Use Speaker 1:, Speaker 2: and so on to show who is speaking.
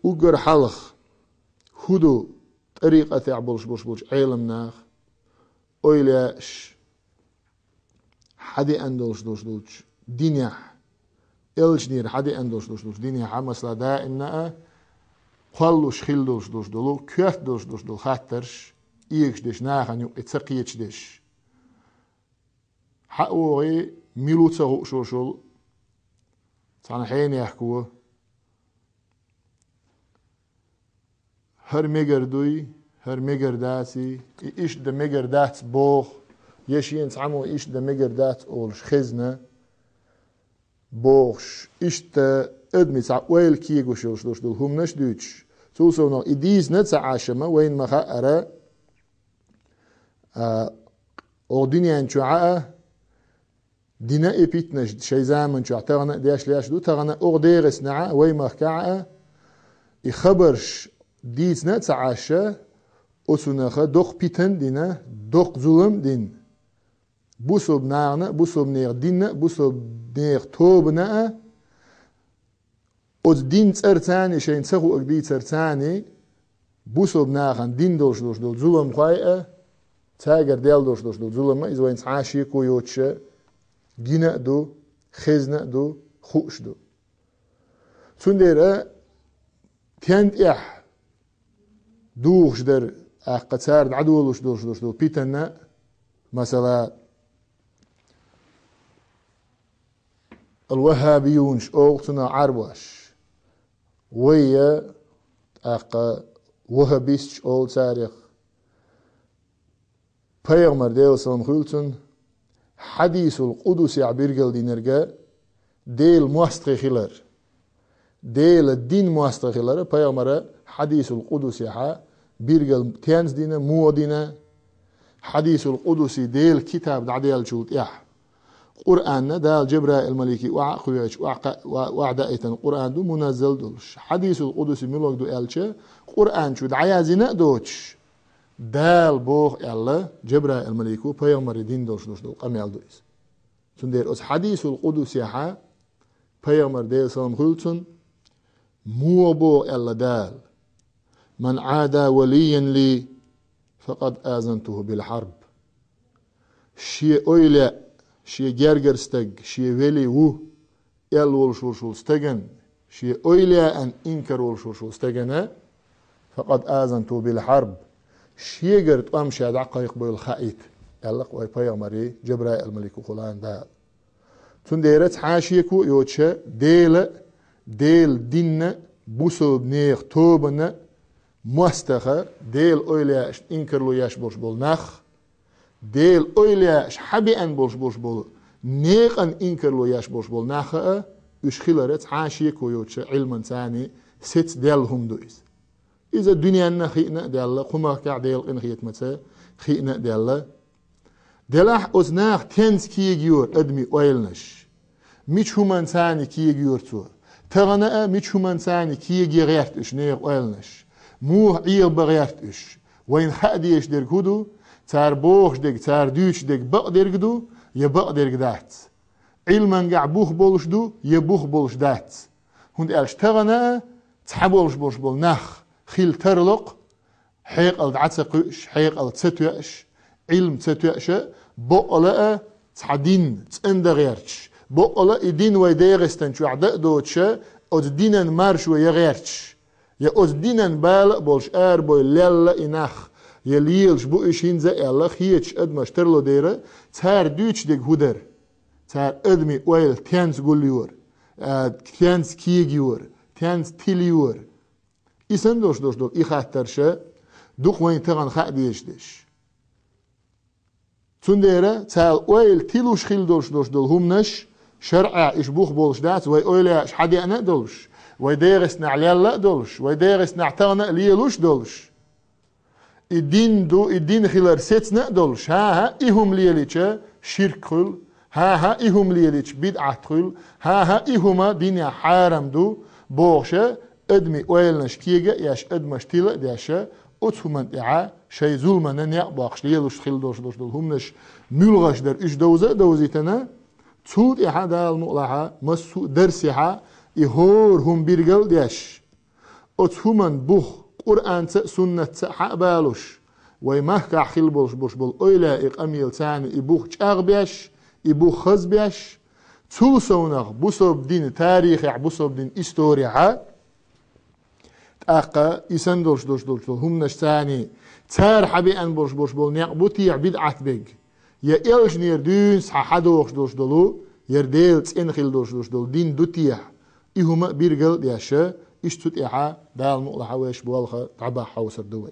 Speaker 1: وقر حلخ هدو طريقة تعبلش علم ناخ أويلاش حدي أندلش دوش دنيا إلش نير حدي أندلش دوش دنيا مثلا دا إنها قلوش خيلدوش دوش دولو كيف دوش دول خاطرش إيكش دش ناخن يو اتسقيتش دش حقوغي ميلوتسا هو شول تانا حين يحكوه هر ميگر دوي هر ميگر داتي إيش دا ميگر دات بوخ يشين تعمو إيش دا ميگر دات أولش خزنة بوخش إيش دا ادمي تاع ويل كيغو شوش دوش دول هم نش دوش توصو نو إديز نتسا عاشمة وين مخا أرى أغديني أنشو عاء دينا إبيتنش شي زامن شو تغنى دياش لياش دو تغنى أغديرس نعا وين مخا عاء يخبرش ديز نتسا عاشة أسونخا دوخ بيتن دينا دوخ ظلم دين بوسوب نارنا بوسوب نير دينا بوسوب نير توبنا od din tsartani shein tsagu agdi tsartani busob nagan din dosh dol zulum khaya tsager del dosh dol zulum is wain tsashi ko yoche gina do khizna do khush do tsundera kent yah duch der aqatsar adwolush dosh dol pitana masala الوهابيون اوغتنا عرباش ويا أقا وهابيستش أول تاريخ Peygamber ديل سلام خلتن حديث القدس يعبيرجل دينرجا ديل مواستخيلر ديل الدين مواستخيلر Peygamber حديث القدس يحا بيرجل تيانز دينا مو دينا حديث القدس ديل كتاب دعديل شوت يح قرآن دال جبرائيل الملكي وعقويش وعدائتا قرآن دو منزل دولش حديث القدس ملوك دو ألشة قرآن شو دعيازينا دوش دال بوخ ألا جبرائيل الملكي بيغمر دين دولش دول قميال دويس سندير أس حديث القدس يحا بيغمر ديل سلام خلتن مو بوخ ألا دال من عادى وليا لي فقد آذنته بالحرب شيء أويلا شيء جرجر استج شيء ولي وو يل والشوشول استجن شيء أويلا أن إنكر والشوشول استجنا فقد آذنته بالحرب شيء جرت أمشي دقائق بالخائت يلا قوي بيامري جبرائيل الملك وخلان دا تنديرت حاشيكو يوتشا ديل دين بوسو بنيخ توبنا مستخه ديل أويلا إنكر لو يشبرش بالنخ ديل أويلاش حبي أن بولش بول نيق أن إنكر لو ياش بول ناخا إش خلرت حاشية كويوتش علما ثاني ست ديلهم دويس إذا الدنيا نخينا ديلا قما كع ديل إن خيت متى خينا ديلاح أزناخ تنس كيجيور أدمي أويلنش ميش همان ثاني كيجيور تو تغنى ميش همان ثاني كيجي غيرت إش نيق أويلنش مو عير بغيرت إش وين حديش دير كودو تار بوخ ديك تار دوش ديك بقدر دو يبقدر دات علما قاع بوخ بولش دو يبوخ بولش دات هند قالش تغنى تحبولش بولش بول نخ خيل ترلق حيق الدعتسقش حيق التسويش علم تسويش بقلا تعدين تندغيرش بقلا يدين ويديغستن شو عداء دوتش od dinen marš je gerč je od dinen bal bolš boy lella inach je lielš bu ishin za ella hiech admash terlo dere tar duch dig huder tar admi oil tens gulior tens kigior tens tilior isen dosh i khattershe duq wein tagan khadiyeshdish tundere tar oil tilush khil dosh dol humnash شرع إشبوخ بولش دات ويقول حدي أنا دولش ويدرس نعلي لا دولش ويدرس نعترنا ليلوش دولش الدين خلال ستنا دولش ها إهم ليليش شرك خل ها إهم ليليش بدعة خل ها إهما دنيا حرام دو بوشة أدمي ويلنش كيجا ياش أدمش تيلا داشة أتهمن إعا شيء ظلمنا نياباقش ليلوش خل دولش دول همنش ملغش در إش دوزيتنا تود إحدى المؤلحة مسو درسها يهور هم بيرجل ديش أتهمن بوخ قرآن سنة حق بالوش ويمهكا خيل بوش بول أولا إقاميل تاني إبوخ تشاغ بيش إبوخ خز بيش تولسونغ بوصوب دين تاريخ بوصوب دين إستوريا تاقا إسان دوش هم نشتاني تار حبي أن بوش بول نيقبوتي عبيد عتبق يا إلش نير دون حدوش دوش دولو يرديل تنخيل دوش دول دين دوتيح إهما بيرجل ياشا إشتوت إحا دال مقلحة ويش بوالخة تعبا حوصر دوي